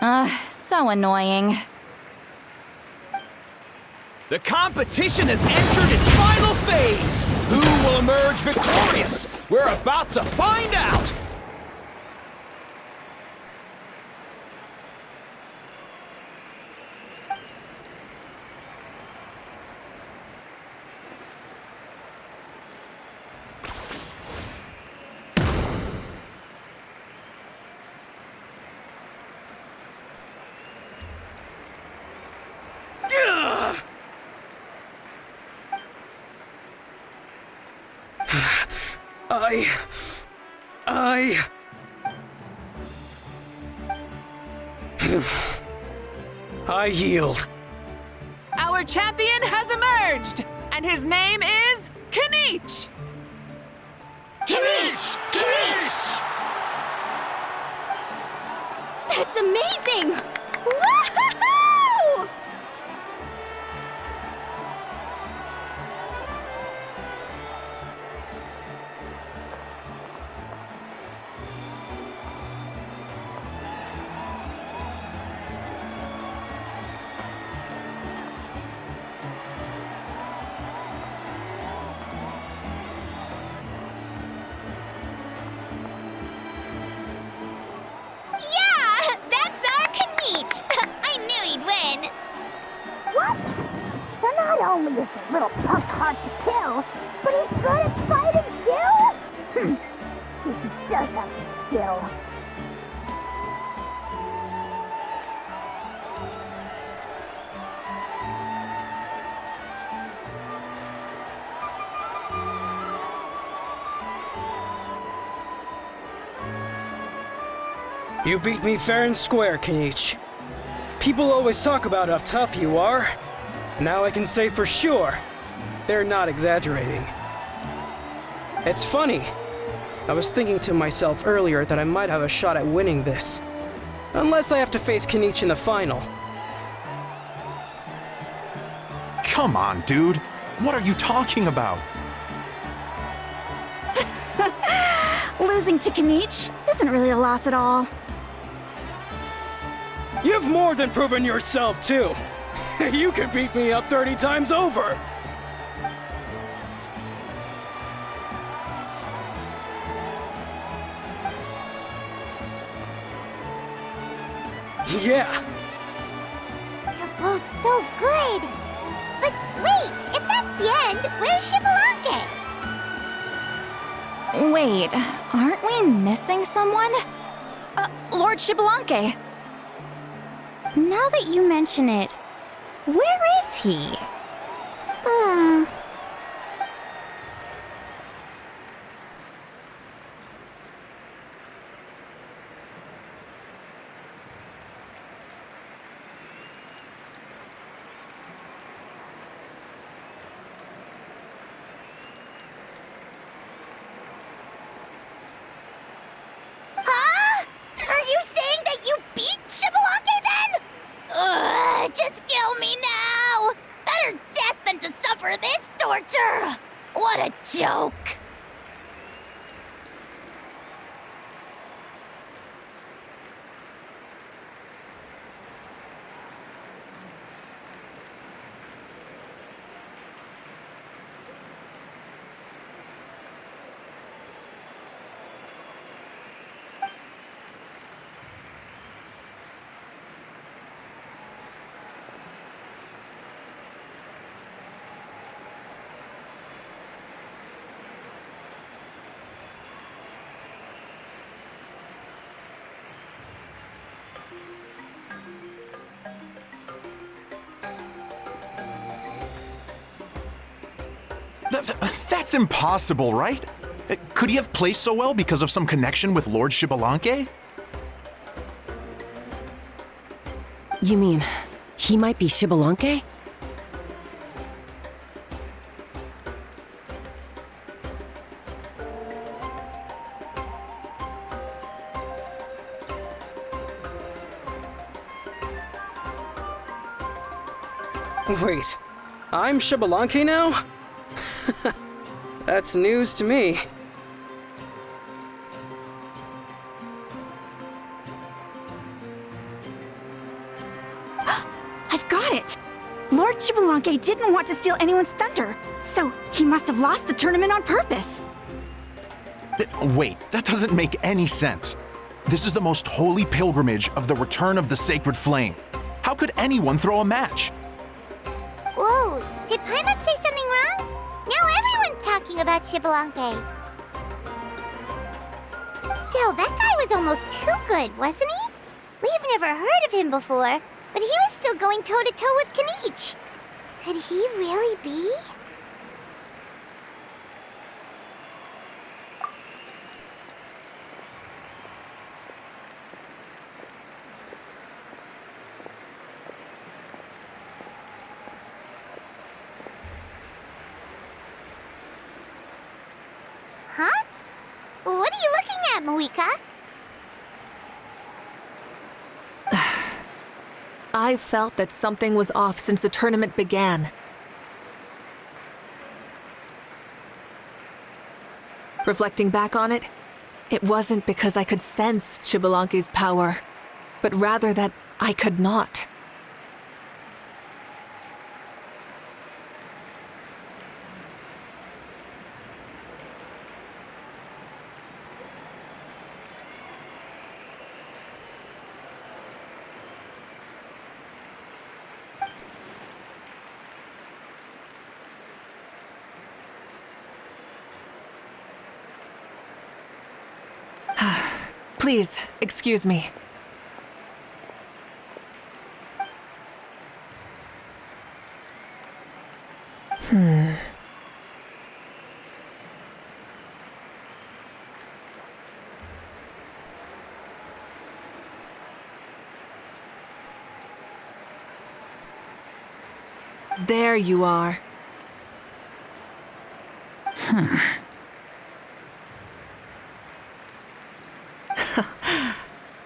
So annoying. The competition has entered its final phase! Who will emerge victorious? We're about to find out! I yield. Our champion has emerged, and his name is Kanich! Kanich! Kanich! That's amazing! Woohoo! Yeah! That's our Kanich! I knew he'd win! What? So not only is the little punk hard to kill, but he's good at fighting too? He does have skill. You beat me fair and square, Kanich. People always talk about how tough you are. Now I can say for sure, they're not exaggerating. It's funny. I was thinking to myself earlier that I might have a shot at winning this. Unless I have to face Kanich in the final. Come on, dude. What are you talking about? Losing to Kanich isn't really a loss at all. You've more than proven yourself, too. You could beat me up 30 times over. Yeah. You're both so good. But wait, if that's the end, where's Shibalanke? Wait, aren't we missing someone? Lord Shibalanke. Now that you mention it, where is he? Huh? Are you saying that you beat Shibalanke then? Ugh, just kill me now! Better death than to suffer this torture! What a joke! That's impossible, right? Could he have placed so well because of some connection with Lord Shibalanke? You mean, he might be Shibalanke? Wait, I'm Shibalanke now? That's news to me. I've got it! Lord Xbalanque didn't want to steal anyone's thunder, so he must have lost the tournament on purpose. Wait, that doesn't make any sense. This is the most holy pilgrimage of the return of the sacred flame. How could anyone throw a match? Whoa, did Paimon say something wrong? Now everyone's talking about Xbalanque. Still, that guy was almost too good, wasn't he? We've never heard of him before, but he was still going toe-to-toe with Kenichi. Could he really be? Huh? What are you looking at, Moika? I felt that something was off since the tournament began. Reflecting back on it, it wasn't because I could sense Xbalanque's power, but rather that I could not. Please, excuse me. There you are.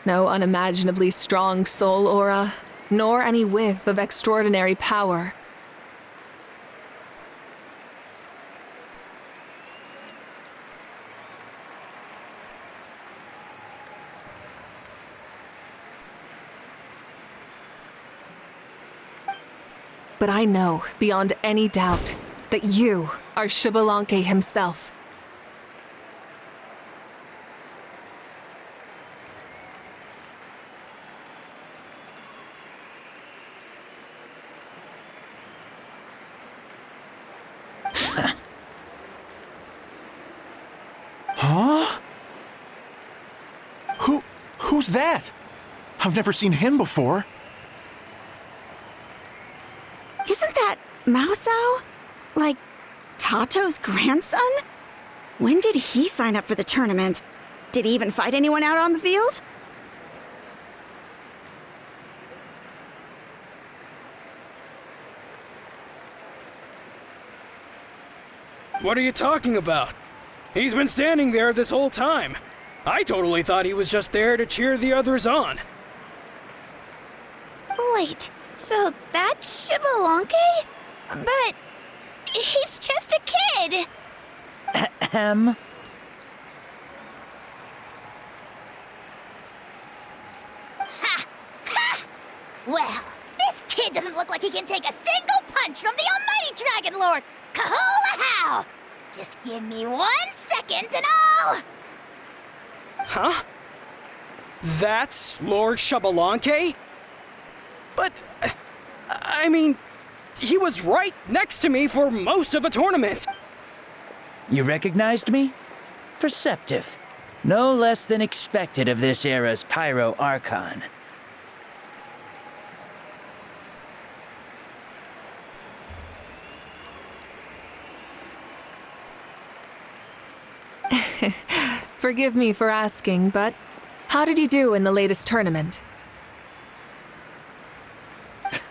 No unimaginably strong soul aura, nor any whiff of extraordinary power. But I know, beyond any doubt, that you are Xbalanque himself. Huh? Who's that? I've never seen him before. Isn't that Mauso? Like, Tato's grandson? When did he sign up for the tournament? Did he even fight anyone out on the field? What are you talking about? He's been standing there this whole time. I totally thought he was just there to cheer the others on. Wait, so that's Xbalanque? But he's just a kid. Ahem. Ha! Ha! Well, this kid doesn't look like he can take a single punch from the almighty Dragon Lord! Kahola how! Just give me 1 second and I'll... Huh? That's Lord Xbalanque? But, I mean, he was right next to me for most of the tournament. You recognized me? Perceptive. No less than expected of this era's Pyro Archon. Forgive me for asking, but how did you do in the latest tournament?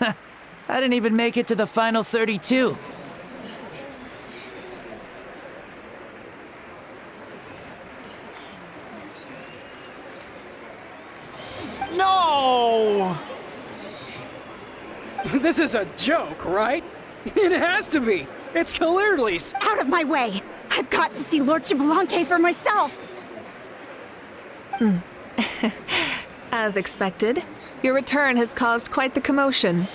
I didn't even make it to the final 32. No! This is a joke, right? It has to be. It's clearly... Out of my way! I've got to see Lord Xbalanque for myself! As expected, your return has caused quite the commotion.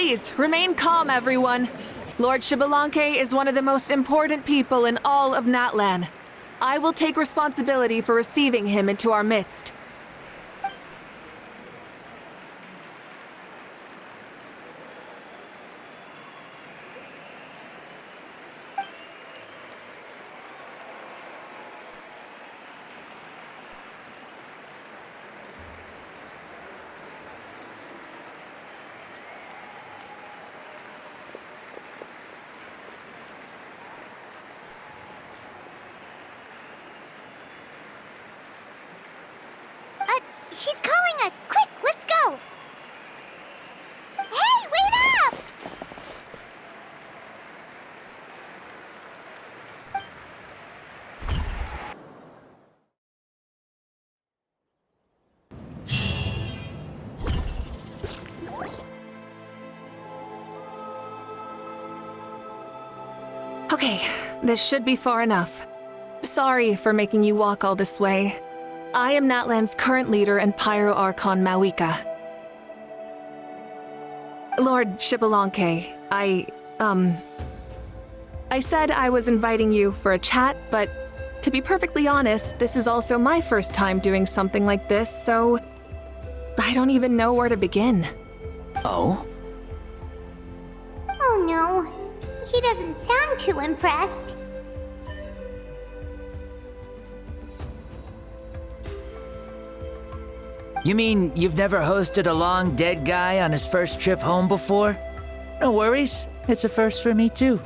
Please, remain calm, everyone. Lord Xbalanque is one of the most important people in all of Natlan. I will take responsibility for receiving him into our midst. She's calling us! Quick, let's go! Hey, wait up! Okay, this should be far enough. Sorry for making you walk all this way. I am Natlan's current leader and Pyro Archon Mawika. Lord Xbalanque, I said I was inviting you for a chat, but to be perfectly honest, this is also my first time doing something like this, so I don't even know where to begin. Oh? Oh no, he doesn't sound too impressed. You mean you've never hosted a long dead guy on his first trip home before? No worries, it's a first for me too.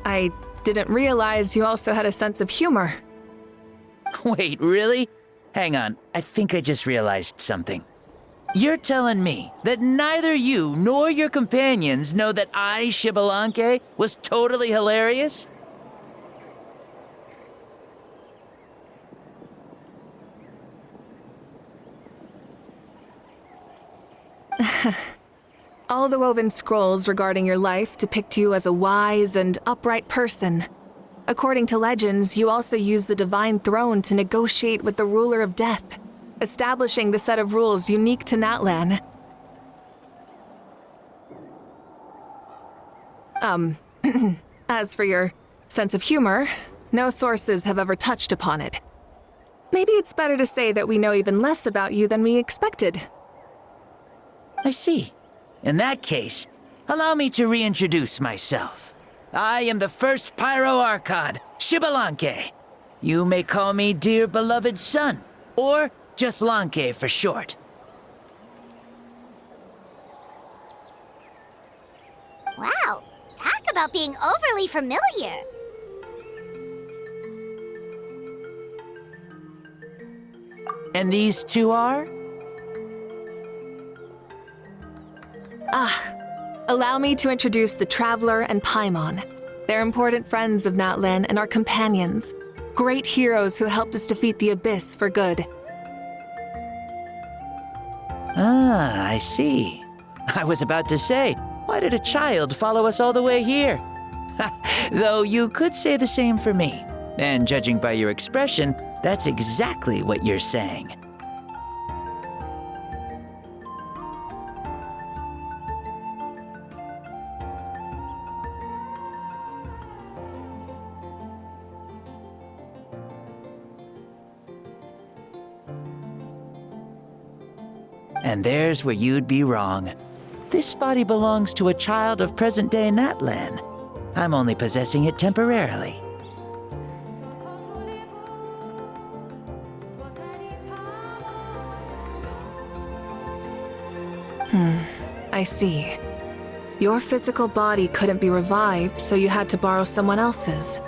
I didn't realize you also had a sense of humor. Wait, really? Hang on, I think I just realized something. You're telling me that neither you nor your companions know that I, Xbalanque, was totally hilarious? All the woven scrolls regarding your life depict you as a wise and upright person. According to legends, you also use the Divine Throne to negotiate with the Ruler of Death, establishing the set of rules unique to Natlan. As for your sense of humor, no sources have ever touched upon it. Maybe it's better to say that we know even less about you than we expected. I see. In that case, allow me to reintroduce myself. I am the first Pyro Archon, Xbalanque. You may call me dear beloved son, or just Lanque for short. Wow, talk about being overly familiar. And these two are? Allow me to introduce the Traveler and Paimon. They're important friends of Natlan and our companions. Great heroes who helped us defeat the Abyss for good. Ah, I see. I was about to say, why did a child follow us all the way here? Though you could say the same for me. And judging by your expression, that's exactly what you're saying. And there's where you'd be wrong. This body belongs to a child of present-day Natlan. I'm only possessing it temporarily. I see. Your physical body couldn't be revived, so you had to borrow someone else's.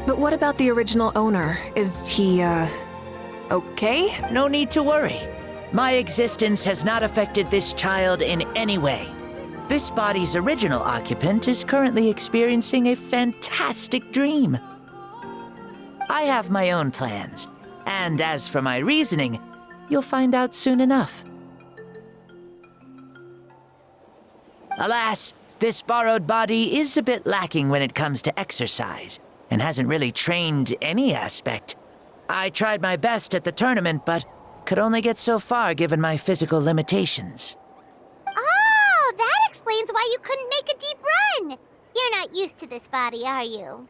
But what about the original owner? Is he, okay? No need to worry. My existence has not affected this child in any way. This body's original occupant is currently experiencing a fantastic dream. I have my own plans, and as for my reasoning, you'll find out soon enough. Alas, this borrowed body is a bit lacking when it comes to exercise, and hasn't really trained any aspect. I tried my best at the tournament, but could only get so far given my physical limitations. Oh, that explains why you couldn't make a deep run. You're not used to this body, are you?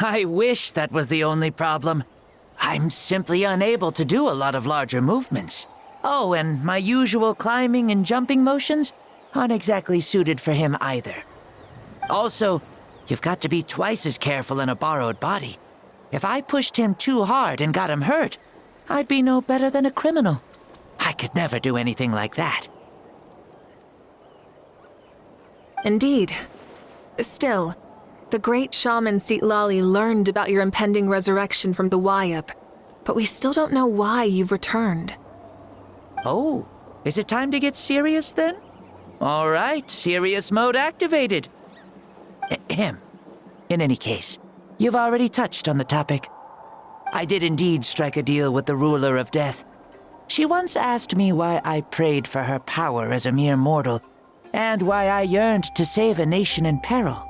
I wish that was the only problem. I'm simply unable to do a lot of larger movements. Oh, and my usual climbing and jumping motions aren't exactly suited for him either. Also, you've got to be twice as careful in a borrowed body. If I pushed him too hard and got him hurt, I'd be no better than a criminal. I could never do anything like that. Indeed. Still, the great shaman Citlali learned about your impending resurrection from the Wayup, but we still don't know why you've returned. Oh, is it time to get serious then? All right, serious mode activated. Ahem. In any case, you've already touched on the topic. I did indeed strike a deal with the ruler of death. She once asked me why I prayed for her power as a mere mortal, and why I yearned to save a nation in peril.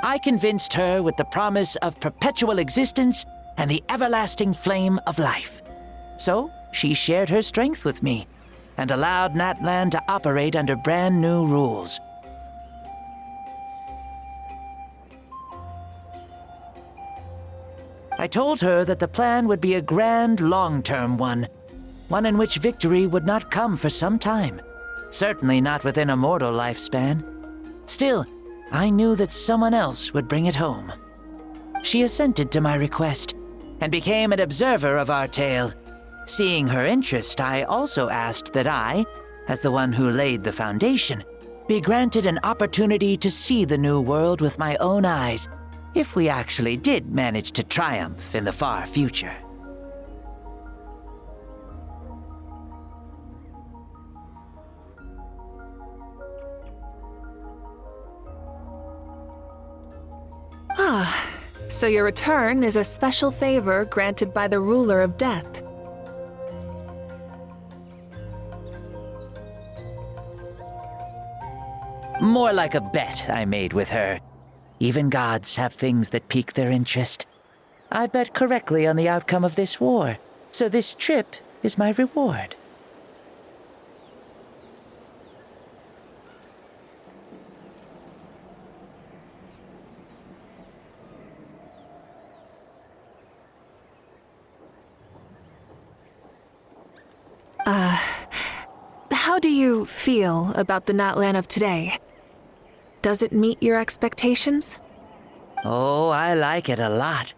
I convinced her with the promise of perpetual existence and the everlasting flame of life. So she shared her strength with me, and allowed Natlan to operate under brand new rules. I told her that the plan would be a grand, long-term one in which victory would not come for some time, certainly not within a mortal lifespan. Still, I knew that someone else would bring it home. She assented to my request, and became an observer of our tale. Seeing her interest, I also asked that I, as the one who laid the foundation, be granted an opportunity to see the new world with my own eyes, if we actually did manage to triumph in the far future. So your return is a special favor granted by the ruler of death. More like a bet I made with her. Even gods have things that pique their interest. I bet correctly on the outcome of this war, so this trip is my reward. How do you feel about the Natlan of today? Does it meet your expectations? Oh, I like it a lot.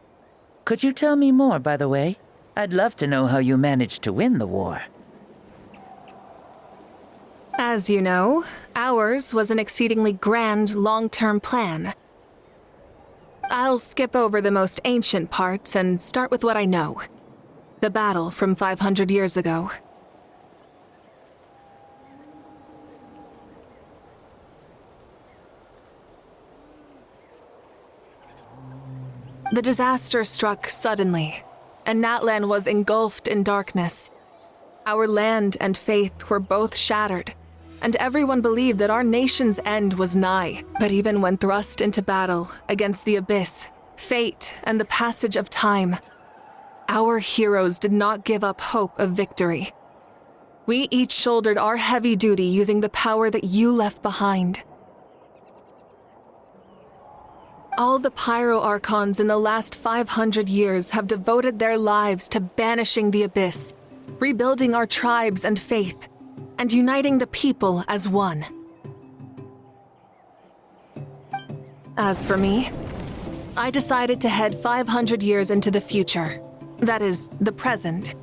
Could you tell me more, by the way? I'd love to know how you managed to win the war. As you know, ours was an exceedingly grand, long-term plan. I'll skip over the most ancient parts and start with what I know. The battle from 500 years ago. The disaster struck suddenly, and Natlan was engulfed in darkness. Our land and faith were both shattered, and everyone believed that our nation's end was nigh. But even when thrust into battle against the abyss, fate, and the passage of time, our heroes did not give up hope of victory. We each shouldered our heavy duty using the power that you left behind. All the Pyro Archons in the last 500 years have devoted their lives to banishing the abyss, rebuilding our tribes and faith, and uniting the people as one. As for me, I decided to head 500 years into the future, that is, the present,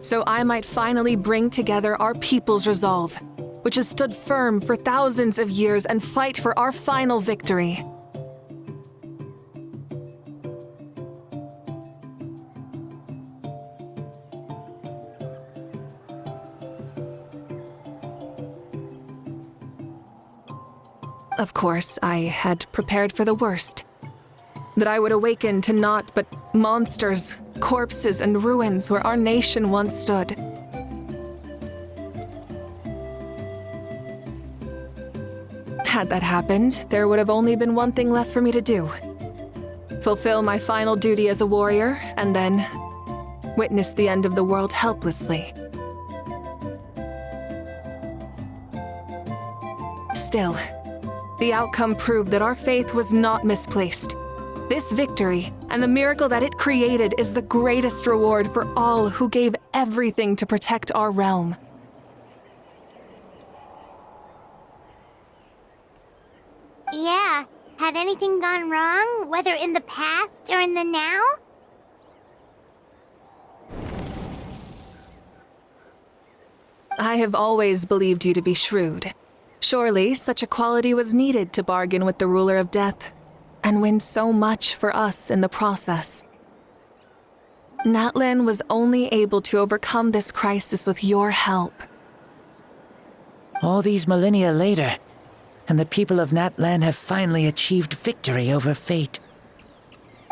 so I might finally bring together our people's resolve, which has stood firm for thousands of years, and fight for our final victory. Of course, I had prepared for the worst. That I would awaken to naught but monsters, corpses, and ruins where our nation once stood. Had that happened, there would have only been one thing left for me to do. Fulfill my final duty as a warrior, and then witness the end of the world helplessly. Still, the outcome proved that our faith was not misplaced. This victory, and the miracle that it created, is the greatest reward for all who gave everything to protect our realm. Yeah, had anything gone wrong, whether in the past or in the now? I have always believed you to be shrewd. Surely, such a quality was needed to bargain with the ruler of death, and win so much for us in the process. Natlan was only able to overcome this crisis with your help. All these millennia later, and the people of Natlan have finally achieved victory over fate.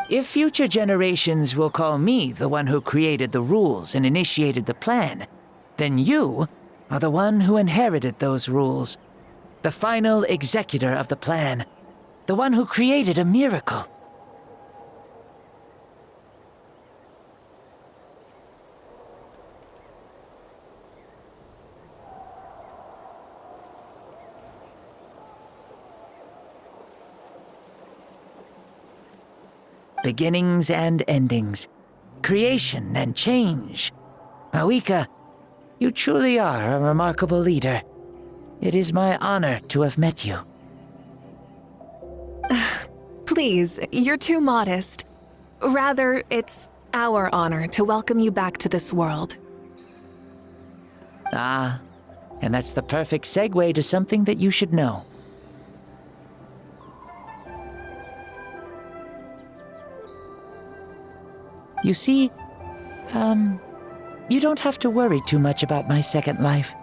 If future generations will call me the one who created the rules and initiated the plan, then you are the one who inherited those rules, the final executor of the plan, the one who created a miracle. Beginnings and endings, creation and change. Awika, you truly are a remarkable leader. It is my honor to have met you. Please, you're too modest. Rather, it's our honor to welcome you back to this world. Ah, and that's the perfect segue to something that you should know. You see, you don't have to worry too much about my second life,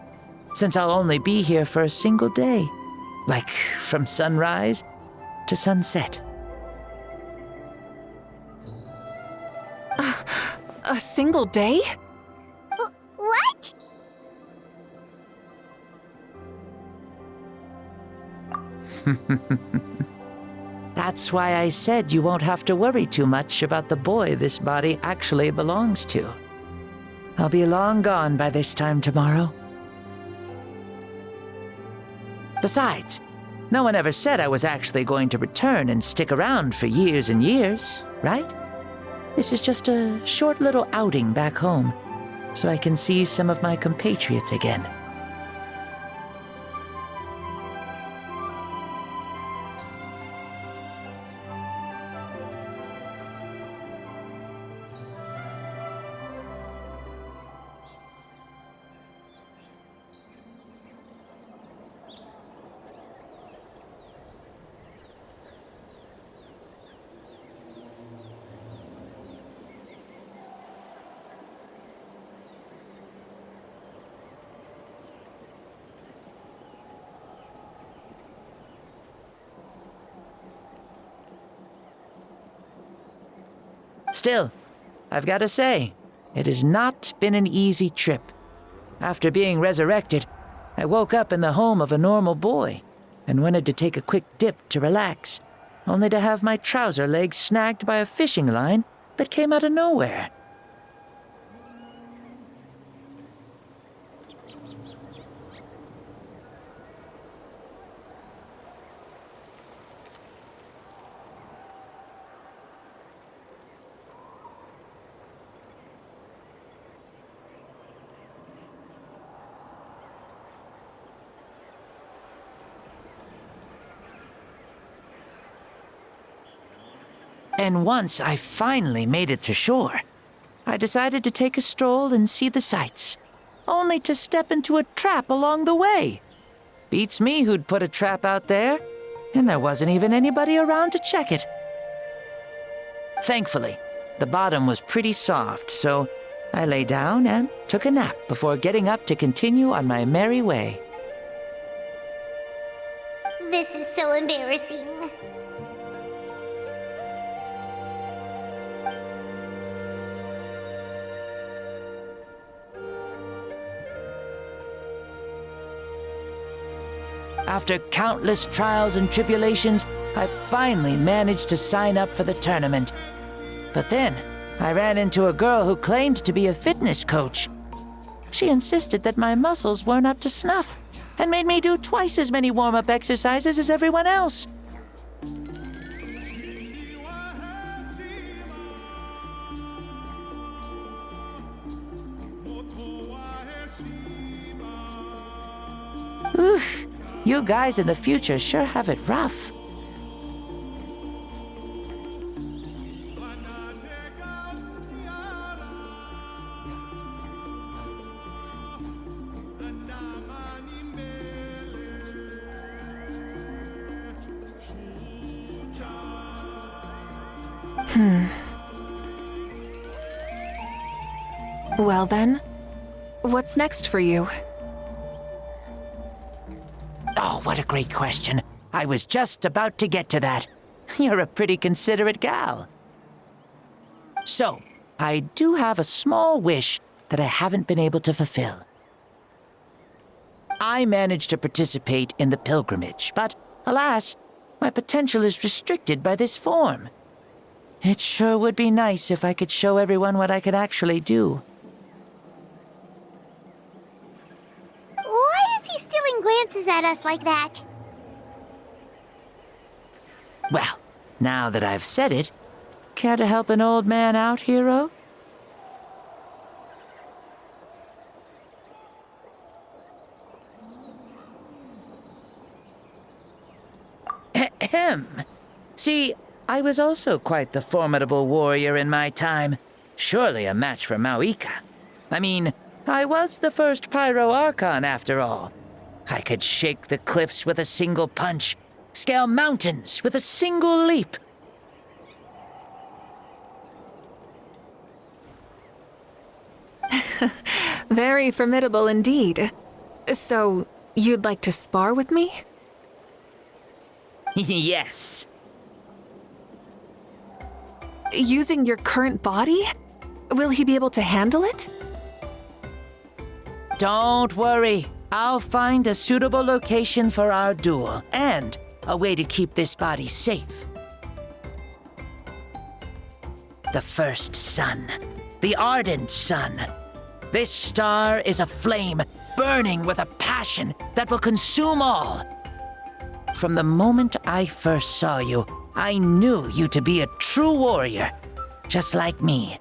since I'll only be here for a single day, like from sunrise to sunset. A single day? What? That's why I said you won't have to worry too much about the boy this body actually belongs to. I'll be long gone by this time tomorrow. Besides, no one ever said I was actually going to return and stick around for years and years, right? This is just a short little outing back home, so I can see some of my compatriots again. Still, I've got to say, it has not been an easy trip. After being resurrected, I woke up in the home of a normal boy and wanted to take a quick dip to relax, only to have my trouser legs snagged by a fishing line that came out of nowhere. And once I finally made it to shore, I decided to take a stroll and see the sights, only to step into a trap along the way. Beats me who'd put a trap out there, and there wasn't even anybody around to check it. Thankfully, the bottom was pretty soft, so I lay down and took a nap before getting up to continue on my merry way. This is so so embarrassing. After countless trials and tribulations, I finally managed to sign up for the tournament. But then, I ran into a girl who claimed to be a fitness coach. She insisted that my muscles weren't up to snuff, and made me do twice as many warm-up exercises as everyone else. Oof, you guys in the future sure have it rough. Well then, what's next for you? Oh, what a great question. I was just about to get to that. You're a pretty considerate gal. So, I do have a small wish that I haven't been able to fulfill. I managed to participate in the pilgrimage, but alas, my potential is restricted by this form. It sure would be nice if I could show everyone what I could actually do. Why is he stealing glances at us like that? Well, now that I've said it, care to help an old man out, hero? Ahem. See, I was also quite the formidable warrior in my time. Surely a match for Mauika. I mean, I was the first Pyro Archon after all. I could shake the cliffs with a single punch, scale mountains with a single leap. Very formidable indeed. So, you'd like to spar with me? Yes. Using your current body? Will he be able to handle it? Don't worry. I'll find a suitable location for our duel, and a way to keep this body safe. The first sun. The ardent sun. This star is a flame, burning with a passion that will consume all. From the moment I first saw you, I knew you to be a true warrior, just like me.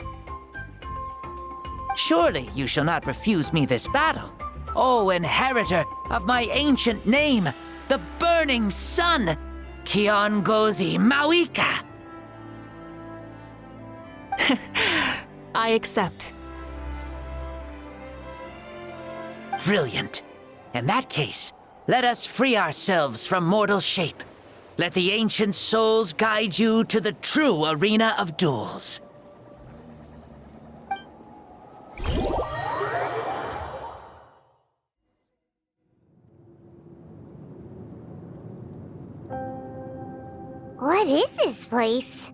Surely you shall not refuse me this battle, O inheritor of my ancient name, the burning sun, Kiongozi Mauika. I accept. Brilliant. In that case, let us free ourselves from mortal shape. Let the ancient souls guide you to the true arena of duels. What is this place?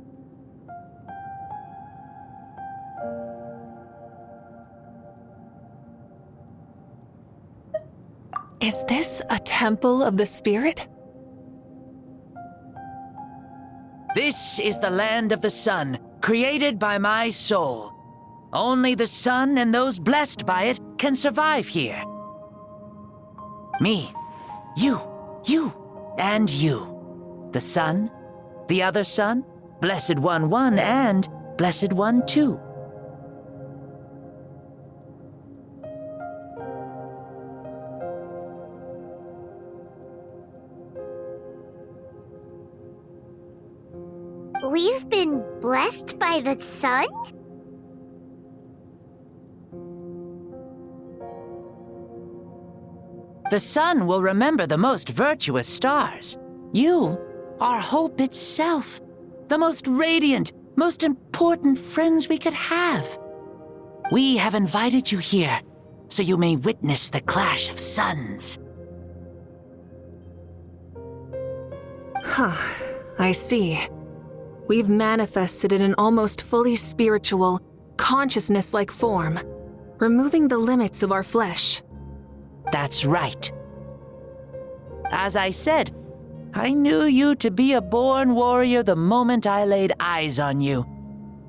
Is this a temple of the spirit? This is the land of the sun, created by my soul. Only the sun and those blessed by it can survive here. Me, you, and you. The sun, the other sun, Blessed One 1, and Blessed One 2. We've been blessed by the sun? The sun will remember the most virtuous stars. You are hope itself, the most radiant, most important friends we could have. We have invited you here so you may witness the clash of suns. I see. We've manifested in an almost fully spiritual, consciousness-like form, removing the limits of our flesh. That's right. As I said, I knew you to be a born warrior the moment I laid eyes on you.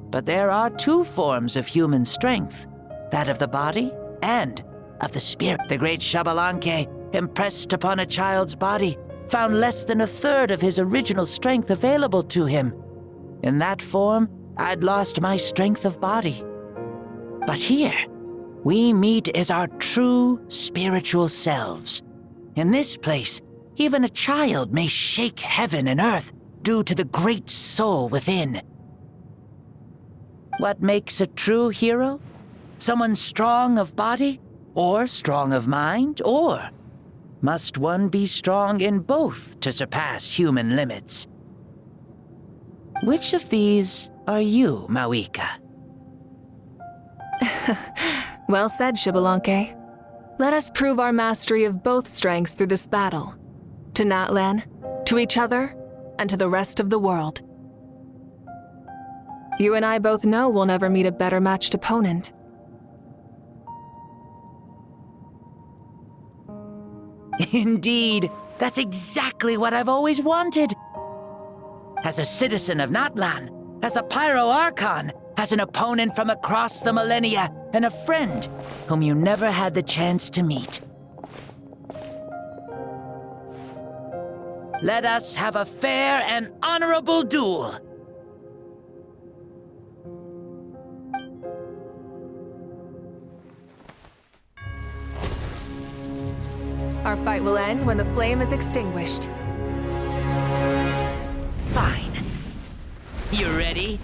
But there are two forms of human strength, that of the body and of the spirit. The great Xbalanque, impressed upon a child's body, found less than a third of his original strength available to him. In that form, I'd lost my strength of body. But here, we meet as our true spiritual selves. In this place, even a child may shake heaven and earth due to the great soul within. What makes a true hero? Someone strong of body, or strong of mind, or must one be strong in both to surpass human limits? Which of these are you, Mawika? Well said, Xbalanque. Let us prove our mastery of both strengths through this battle. To Natlan, to each other, and to the rest of the world. You and I both know we'll never meet a better matched opponent. Indeed, that's exactly what I've always wanted. As a citizen of Natlan, as the Pyro Archon, as an opponent from across the millennia, and a friend whom you never had the chance to meet. Let us have a fair and honorable duel. Our fight will end when the flame is extinguished. Fine. You ready?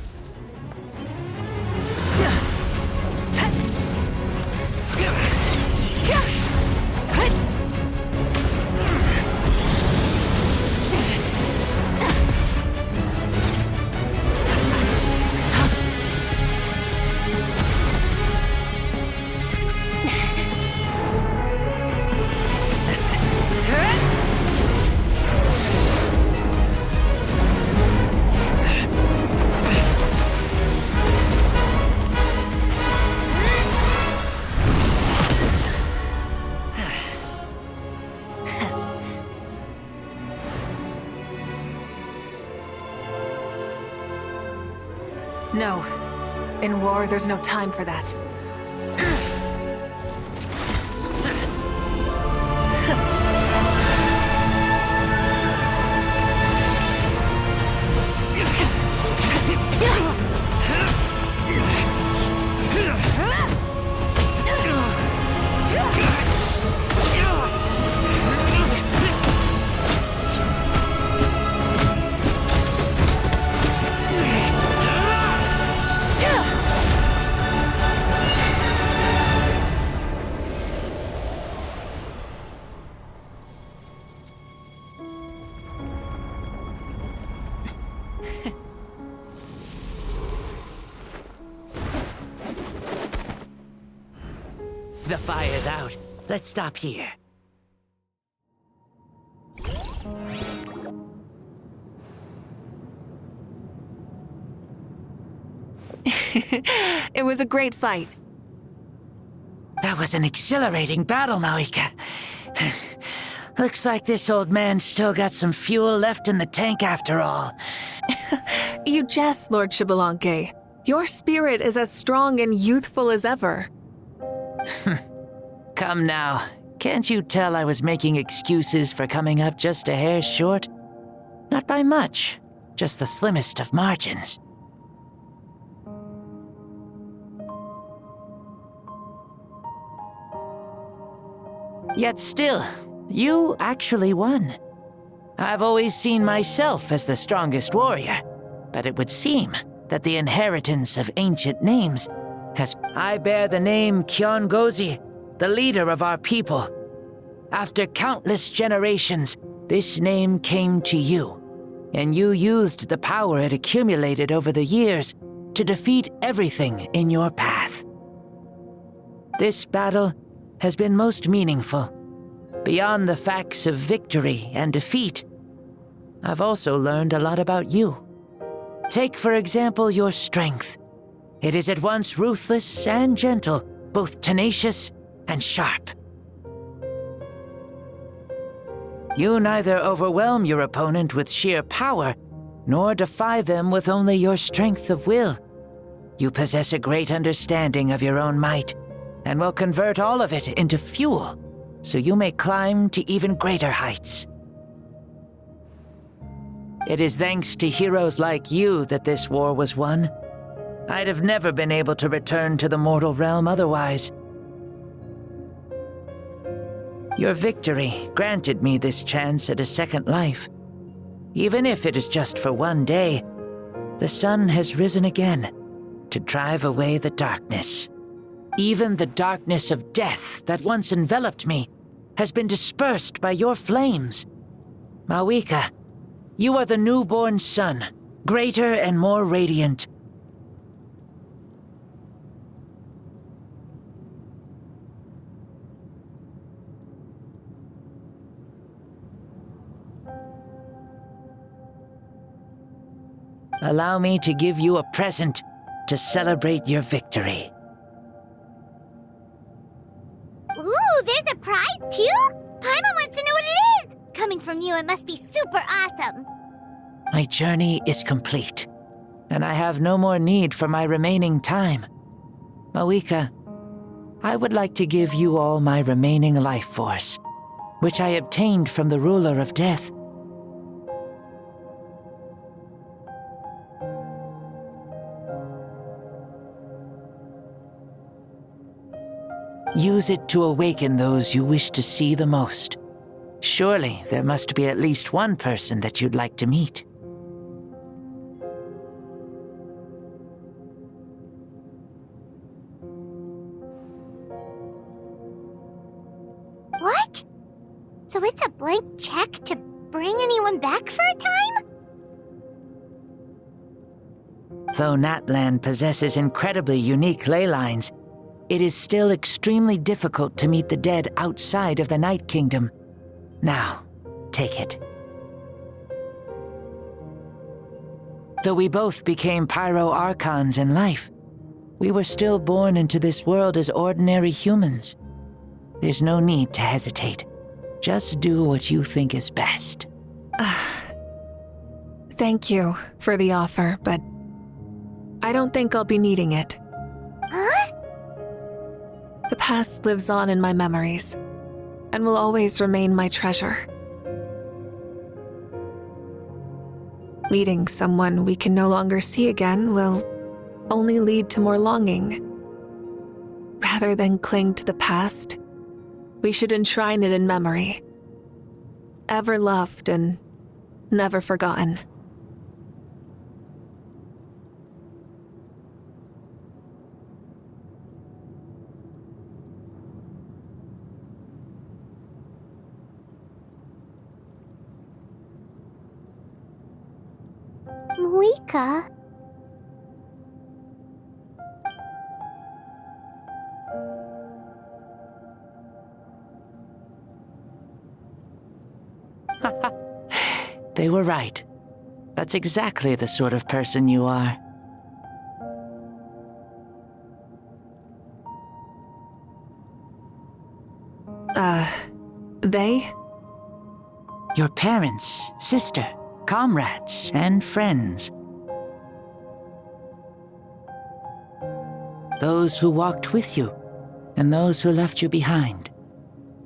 No. In war, there's no time for that. The fire's out. Let's stop here. It was a great fight. That was an exhilarating battle, Mawika. Looks like this old man's still got some fuel left in the tank after all. You jest, Lord Xbalanque. Your spirit is as strong and youthful as ever. Come now. Can't you tell I was making excuses for coming up just a hair short? Not by much. Just the slimmest of margins. Yet still, you actually won. I've always seen myself as the strongest warrior, but it would seem that the inheritance of ancient names has... I bear the name Kyongozi, the leader of our people. After countless generations, this name came to you, and you used the power it accumulated over the years to defeat everything in your path. This battle has been most meaningful. Beyond the facts of victory and defeat, I've also learned a lot about you. Take, for example, your strength. It is at once ruthless and gentle, both tenacious and sharp. You neither overwhelm your opponent with sheer power, nor defy them with only your strength of will. You possess a great understanding of your own might, and will convert all of it into fuel, so you may climb to even greater heights. It is thanks to heroes like you that this war was won. I'd have never been able to return to the mortal realm otherwise. Your victory granted me this chance at a second life. Even if it is just for one day, the sun has risen again to drive away the darkness. Even the darkness of death that once enveloped me has been dispersed by your flames. Mawika, you are the newborn sun, greater and more radiant. Allow me to give you a present to celebrate your victory. Ooh, there's a prize too? Paimon wants to know what it is! Coming from you, it must be super awesome. My journey is complete, and I have no more need for my remaining time. Mawika, I would like to give you all my remaining life force, which I obtained from the ruler of death. Use it to awaken those you wish to see the most. Surely there must be at least one person that you'd like to meet. What? So it's a blank check to bring anyone back for a time? Though Natlan possesses incredibly unique ley lines, it is still extremely difficult to meet the dead outside of the Night Kingdom. Now, take it. Though we both became Pyro Archons in life, we were still born into this world as ordinary humans. There's no need to hesitate. Just do what you think is best. Thank you for the offer, but I don't think I'll be needing it. Huh? The past lives on in my memories, and will always remain my treasure. Meeting someone we can no longer see again will only lead to more longing. Rather than cling to the past, we should enshrine it in memory. Ever loved and never forgotten. Mawika? They were right. That's exactly the sort of person you are. They? Your parents, sister, comrades, and friends. Those who walked with you, and those who left you behind.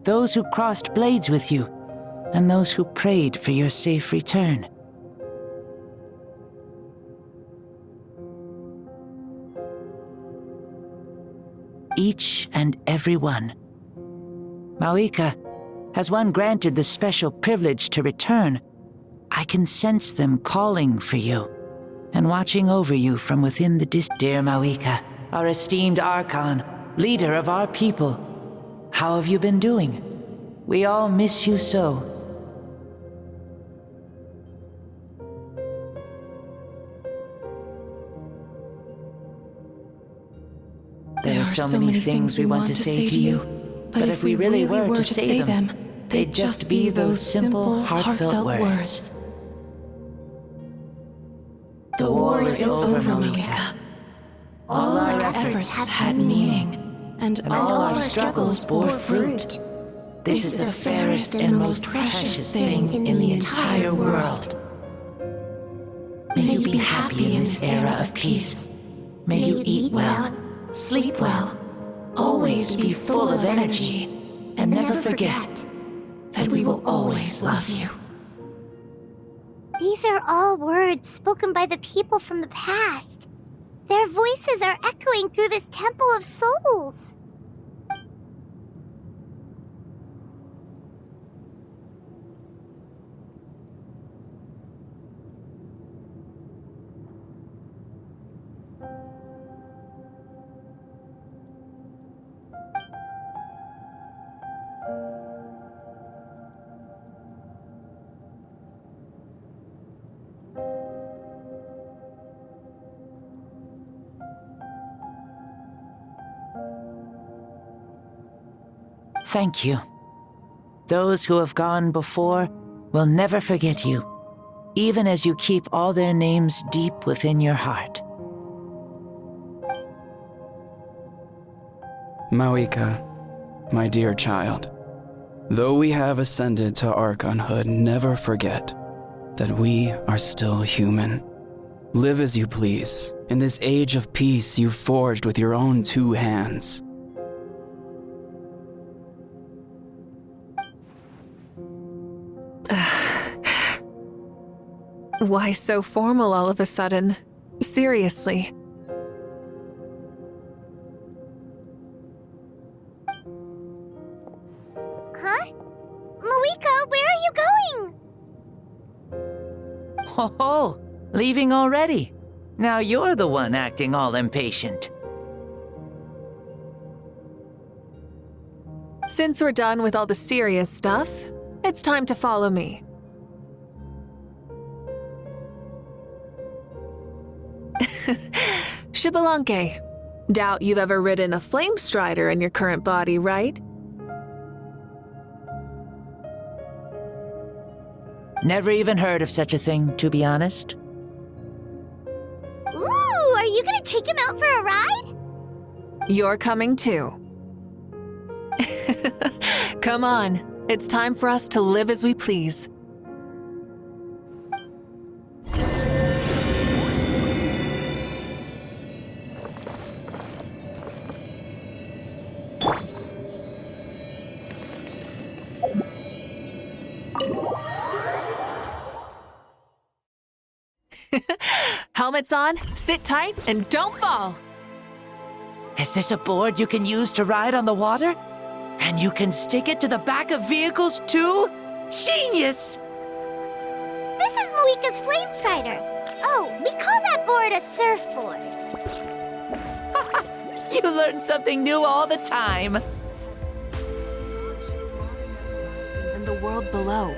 Those who crossed blades with you, and those who prayed for your safe return. Each and every one. Mawika, has one granted the special privilege to return, I can sense them calling for you, and watching over you from within the Dear Mawika, our esteemed Archon, leader of our people, how have you been doing? We all miss you so. There are so many things we want to say to you, but if we really were to say them, they'd just be those simple, heartfelt words. The war is over, Malika. All our efforts had meaning, and all our struggles bore fruit. This is the fairest and most precious thing in the entire world. May you be happy in this era of peace. May you eat well, sleep well, always be full of energy, and never forget that we will always love you. These are all words spoken by the people from the past. Their voices are echoing through this Temple of Souls. Thank you. Those who have gone before will never forget you, even as you keep all their names deep within your heart. Malika, my dear child, though we have ascended to Archonhood, never forget that we are still human. Live as you please, in this age of peace you forged with your own 2 hands. Why so formal all of a sudden? Seriously. Huh? Malika, where are you going? Ho ho! Leaving already? Now you're the one acting all impatient. Since we're done with all the serious stuff, it's time to follow me. Xbalanque, doubt you've ever ridden a flame strider in your current body, right? Never even heard of such a thing, to be honest. Ooh, are you gonna take him out for a ride? You're coming too. Come on, it's time for us to live as we please. Helmets on, sit tight, and don't fall! Is this a board you can use to ride on the water? And you can stick it to the back of vehicles too? Genius! This is Malika's flame strider. Oh, we call that board a surfboard. You learn something new all the time. In the world below.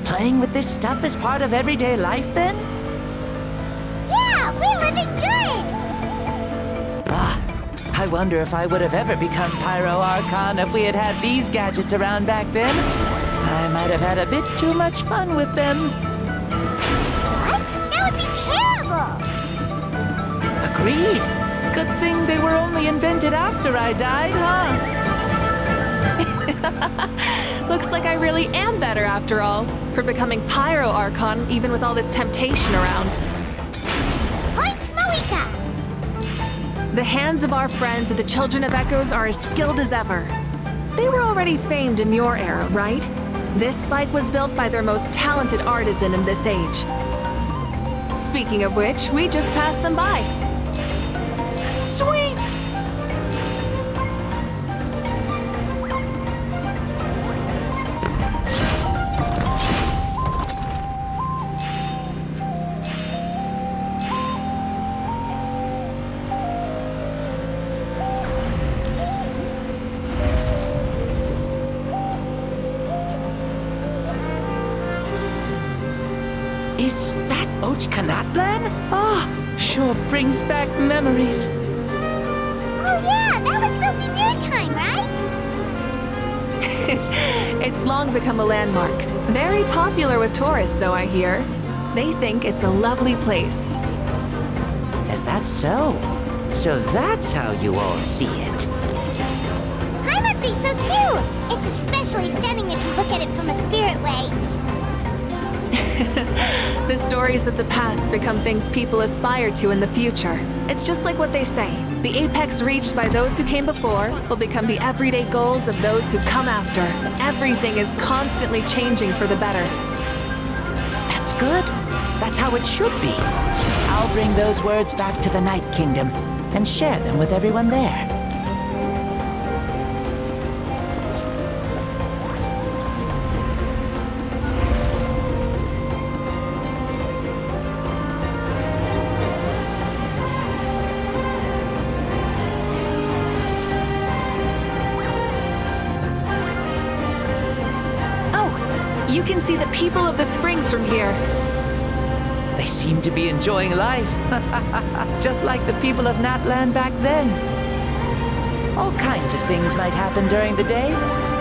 Playing with this stuff is part of everyday life, then? Yeah, we're living good! Ah, I wonder if I would have ever become Pyro Archon if we had had these gadgets around back then. I might have had a bit too much fun with them. What? That would be terrible! Agreed. Good thing they were only invented after I died, huh? Looks like I really am better after all, for becoming Pyro Archon even with all this temptation around. Point Malika! The hands of our friends at the Children of Echoes are as skilled as ever. They were already famed in your era, right? This bike was built by their most talented artisan in this age. Speaking of which, we just passed them by. Sweet! Is that Ochkanatlan? Ah, sure brings back memories. Oh yeah, that was built in your time, right? It's long become a landmark. Very popular with tourists, so I hear. They think it's a lovely place. Is that so? So that's how you all see it. I would think so too! It's especially stunning if you look at it from a spirit way. The stories of the past become things people aspire to in the future. It's just like what they say. The apex reached by those who came before will become the everyday goals of those who come after. Everything is constantly changing for the better. That's good. That's how it should be. I'll bring those words back to the Night Kingdom and share them with everyone there. You can see the people of the springs from here. They seem to be enjoying life. Just like the people of Natland back then. All kinds of things might happen during the day,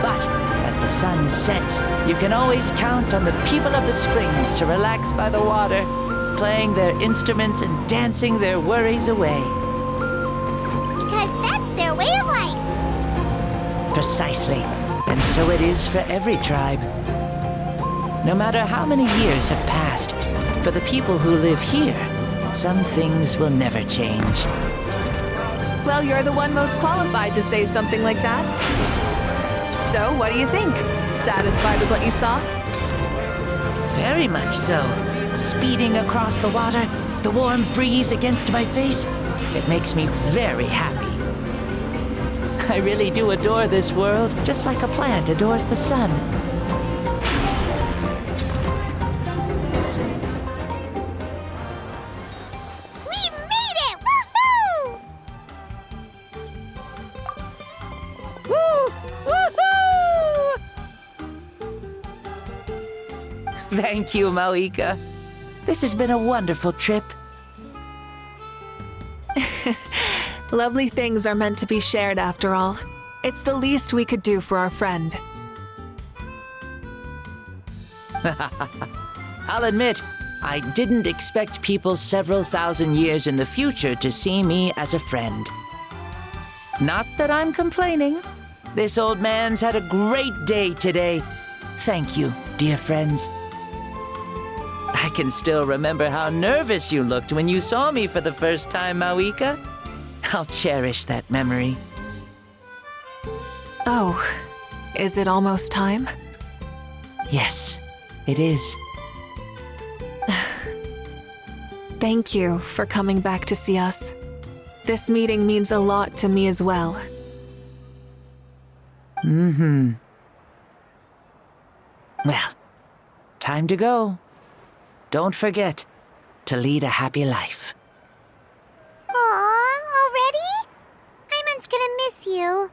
but as the sun sets, you can always count on the people of the springs to relax by the water, playing their instruments and dancing their worries away. Because that's their way of life. Precisely. And so it is for every tribe. No matter how many years have passed, for the people who live here, some things will never change. Well, you're the one most qualified to say something like that. So, what do you think? Satisfied with what you saw? Very much so. Speeding across the water, the warm breeze against my face, it makes me very happy. I really do adore this world, just like a plant adores the sun. Thank you, Mauika. This has been a wonderful trip. Lovely things are meant to be shared after all. It's the least we could do for our friend. I'll admit, I didn't expect people several thousand years in the future to see me as a friend. Not that I'm complaining. This old man's had a great day today. Thank you, dear friends. I can still remember how nervous you looked when you saw me for the first time, Mauika. I'll cherish that memory. Oh, is it almost time? Yes, it is. Thank you for coming back to see us. This meeting means a lot to me as well. Well, time to go. Don't forget to lead a happy life. Aw, already? Hyman's gonna miss you.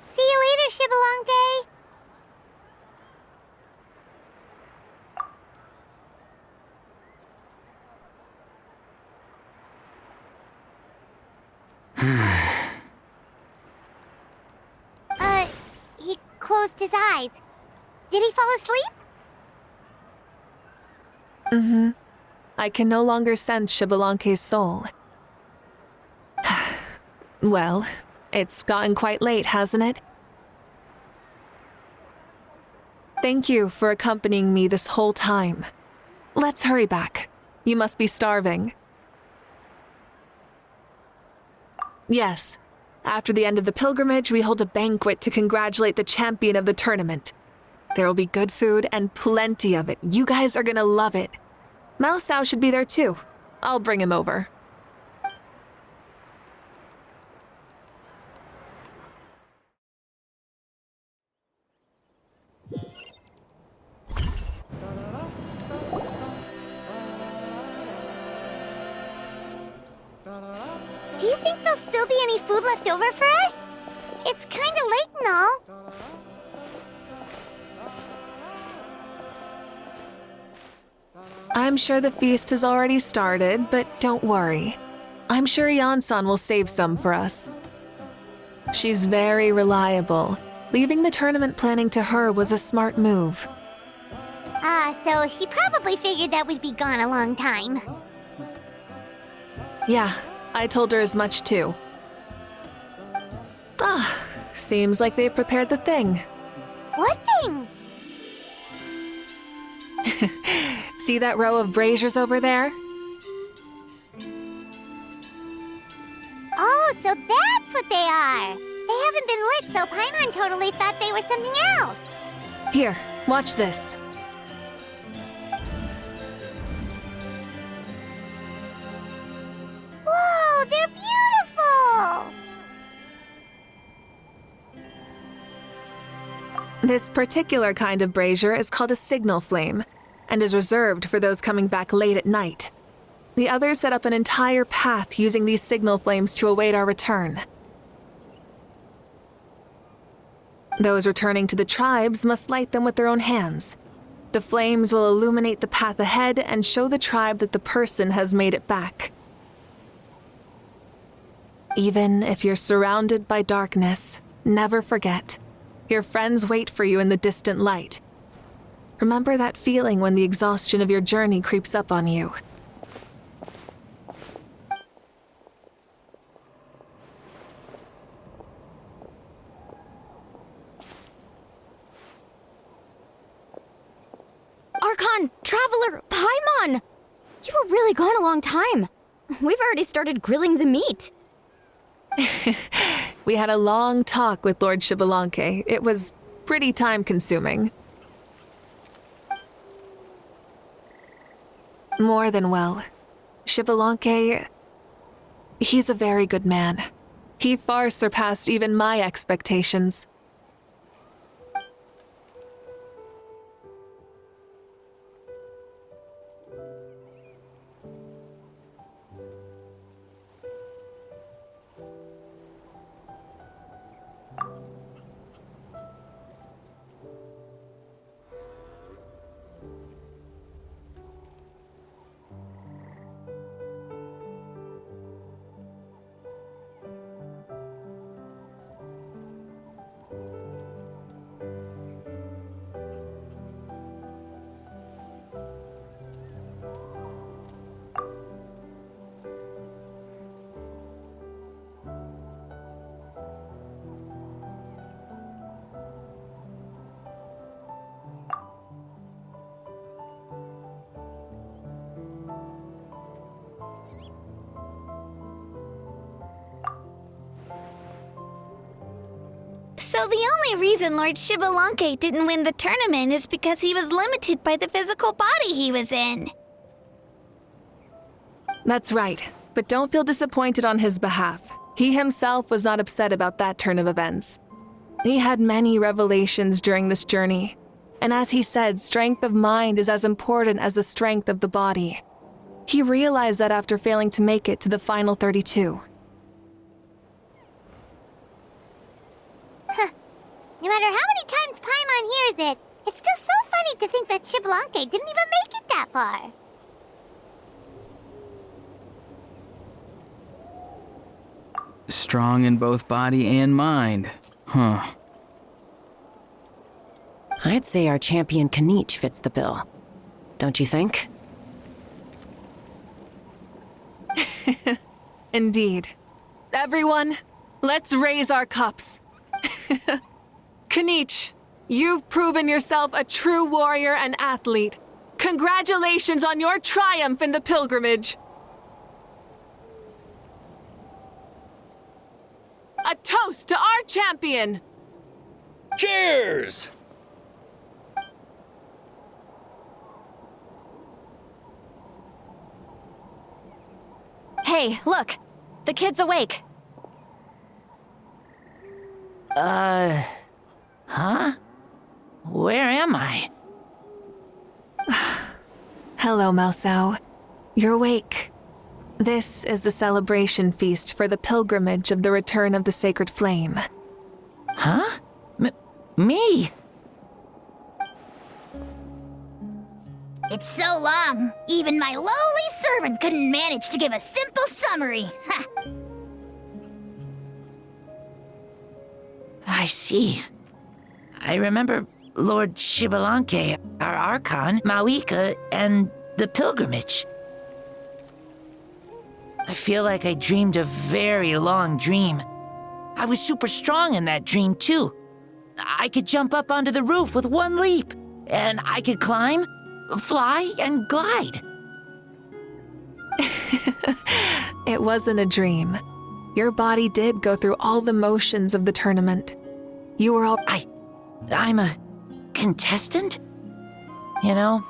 See you later, Shibalanke. He closed his eyes. Did he fall asleep? I can no longer sense Shibalanke's soul. Well, it's gotten quite late, hasn't it? Thank you for accompanying me this whole time. Let's hurry back. You must be starving. Yes. After the end of the pilgrimage, we hold a banquet to congratulate the champion of the tournament. There will be good food and plenty of it. You guys are gonna love it. Mao Sao should be there too. I'll bring him over. Do you think there'll still be any food left over for us? It's kinda late and all. I'm sure the feast has already started, but don't worry. I'm sure Yan-san will save some for us. She's very reliable. Leaving the tournament planning to her was a smart move. So she probably figured that we'd be gone a long time. Yeah, I told her as much too. Seems like they've prepared the thing. What thing? See that row of braziers over there? Oh, so that's what they are! They haven't been lit, so Paimon totally thought they were something else. Here, watch this. Whoa, they're beautiful! This particular kind of brazier is called a signal flame, and is reserved for those coming back late at night. The others set up an entire path using these signal flames to await our return. Those returning to the tribes must light them with their own hands. The flames will illuminate the path ahead and show the tribe that the person has made it back. Even if you're surrounded by darkness, never forget. Your friends wait for you in the distant light. Remember that feeling when the exhaustion of your journey creeps up on you. Archon! Traveler! Paimon! You were really gone a long time. We've already started grilling the meat. We had a long talk with Lord Xbalanque. It was pretty time-consuming. More than well. Xbalanque, he's a very good man. He far surpassed even my expectations. So the only reason Lord Xbalanque didn't win the tournament is because he was limited by the physical body he was in. That's right, but don't feel disappointed on his behalf. He himself was not upset about that turn of events. He had many revelations during this journey, and as he said, strength of mind is as important as the strength of the body. He realized that after failing to make it to the final 32. No matter how many times Paimon hears it, it's still so funny to think that Xbalanque didn't even make it that far. Strong in both body and mind. Huh. I'd say our champion Kaniche fits the bill. Don't you think? Indeed. Everyone, let's raise our cups. Kaniche, you've proven yourself a true warrior and athlete. Congratulations on your triumph in the pilgrimage. A toast to our champion! Cheers! Hey, look! The kid's awake. Huh? Where am I? Hello, Mausau. You're awake. This is the celebration feast for the pilgrimage of the return of the sacred flame. Huh? Me? It's so long, even my lowly servant couldn't manage to give a simple summary. Ha! I see. I remember Lord Shibalanke, our Archon, Mawika, and the pilgrimage. I feel like I dreamed a very long dream. I was super strong in that dream, too. I could jump up onto the roof with one leap, and I could climb, fly, and glide. It wasn't a dream. Your body did go through all the motions of the tournament. You were all... I'm a contestant? You know,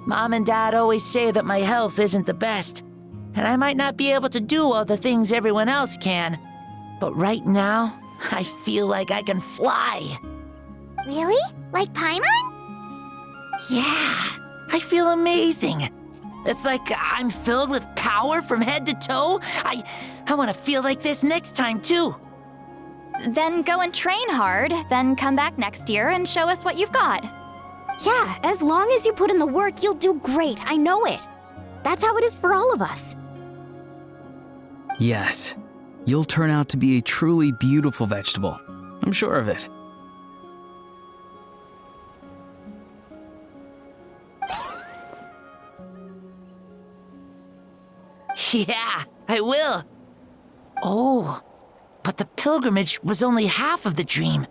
Mom and Dad always say that my health isn't the best, and I might not be able to do all the things everyone else can. But right now, I feel like I can fly. Really? Like Paimon? Yeah, I feel amazing. It's like I'm filled with power from head to toe. I want to feel like this next time, too. Then go and train hard, then come back next year and show us what you've got. Yeah, as long as you put in the work, you'll do great. I know it. That's how it is for all of us. Yes. You'll turn out to be a truly beautiful vegetable. I'm sure of it. Yeah, I will. Oh, but the pilgrimage was only half of the dream.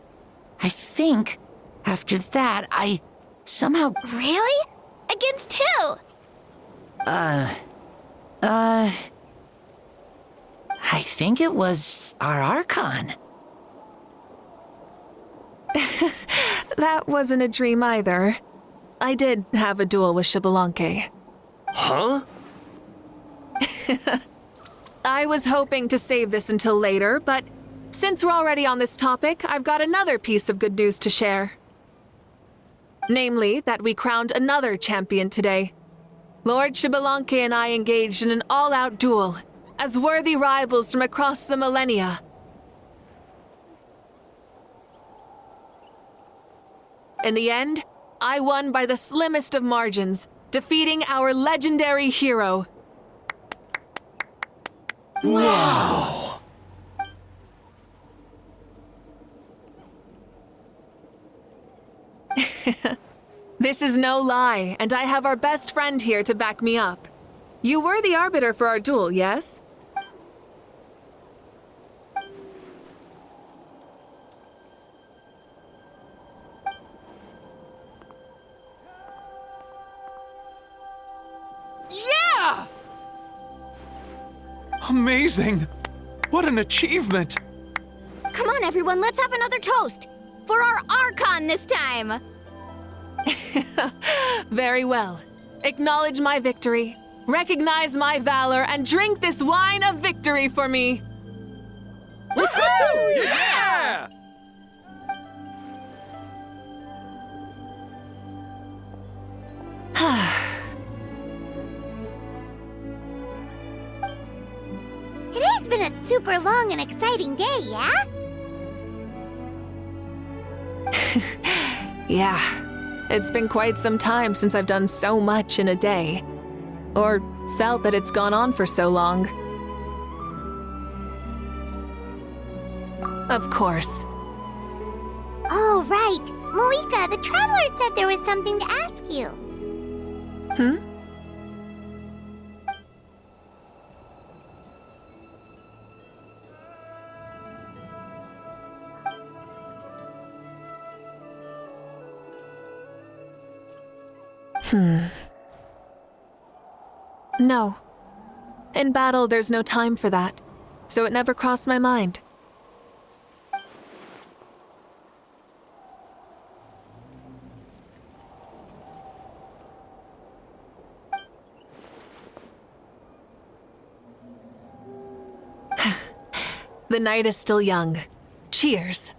I think after that, I somehow... Really? Against who? I think it was our Archon. That wasn't a dream either. I did have a duel with Shibalanke. Huh? I was hoping to save this until later, but since we're already on this topic, I've got another piece of good news to share. Namely, that we crowned another champion today. Lord Shibalanke and I engaged in an all-out duel, as worthy rivals from across the millennia. In the end, I won by the slimmest of margins, defeating our legendary hero. Wow! This is no lie, and I have our best friend here to back me up. You were the arbiter for our duel, yes? Yeah! Amazing! What an achievement! Come on, everyone, let's have another toast. For our Archon this time. Very well. Acknowledge my victory, recognize my valor, and drink this wine of victory for me. Woohoo! Yeah! Today's been a super long and exciting day, yeah? Yeah, it's been quite some time since I've done so much in a day. Or felt that it's gone on for so long. Of course. Oh, right. Malika, the Traveler said there was something to ask you. Hmm? No. In battle, there's no time for that, so it never crossed my mind. The night is still young. Cheers.